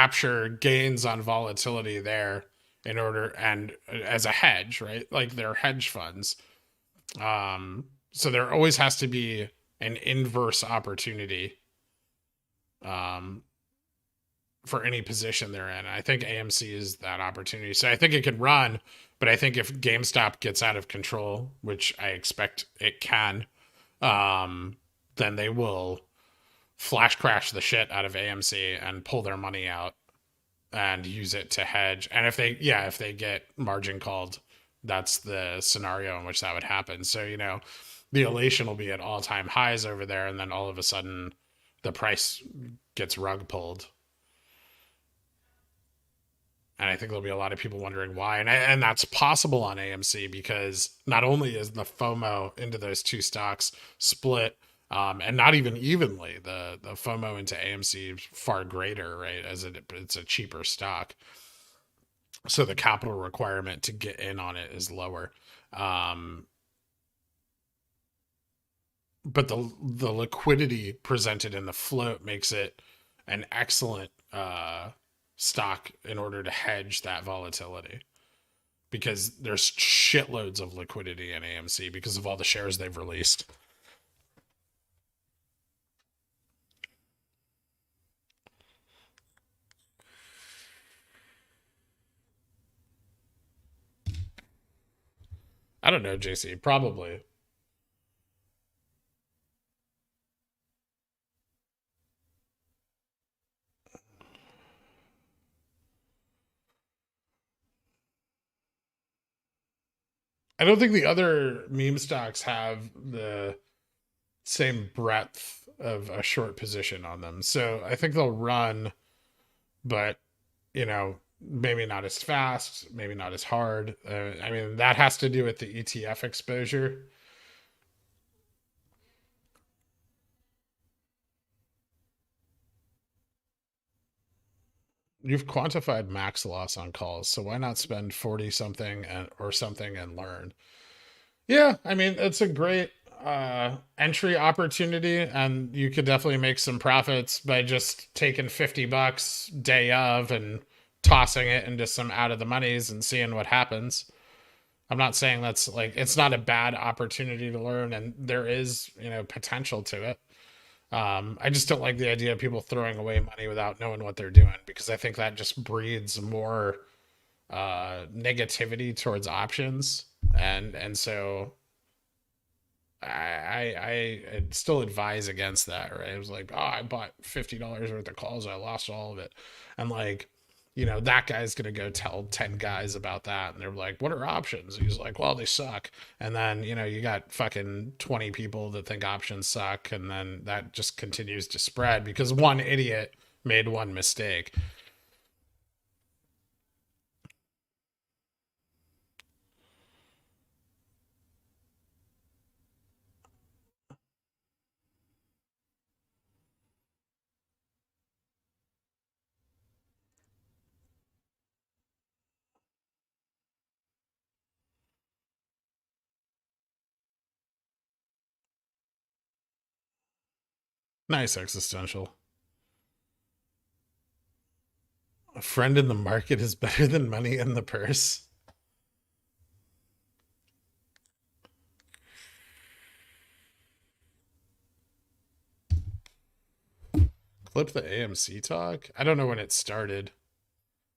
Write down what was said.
capture gains on volatility there in order, and as a hedge, right? Like they're hedge funds. So there always has to be an inverse opportunity um, for any position they're in. I think AMC is that opportunity. So I think it could run, but I think if GameStop gets out of control, which I expect it can, then they will flash crash the shit out of AMC and pull their money out and use it to hedge. And if they get margin called, that's the scenario in which that would happen. So, the elation will be at all time highs over there. And then all of a sudden the price gets rug pulled. And I think there'll be a lot of people wondering why. And that's possible on AMC because not only is the FOMO into those two stocks split, and not even evenly, the FOMO into AMC is far greater, right? As it's a cheaper stock. So the capital requirement to get in on it is lower. But the liquidity presented in the float makes it an excellent stock in order to hedge that volatility, because there's shitloads of liquidity in AMC because of all the shares they've released. I don't know, JC, probably. I don't think the other meme stocks have the same breadth of a short position on them. So I think they'll run, but maybe not as fast, maybe not as hard. I mean, that has to do with the ETF exposure. You've quantified max loss on calls, so why not spend 40 something or something and learn? Yeah, I mean, it's a great entry opportunity, and you could definitely make some profits by just taking $50 day of and tossing it into some out of the monies and seeing what happens. I'm not saying that's like it's not a bad opportunity to learn, and there is, potential to it. I just don't like the idea of people throwing away money without knowing what they're doing, because I think that just breeds more negativity towards options, and so I'd still advise against that, right? It was like, oh, I bought $50 worth of calls, I lost all of it, and like, that guy's gonna go tell 10 guys about that, and they're like, what are options? He's like, well, they suck. And then you got fucking 20 people that think options suck, and then that just continues to spread because one idiot made one mistake. Nice existential. A friend in the market is better than money in the purse. Clip the AMC talk. I don't know when it started.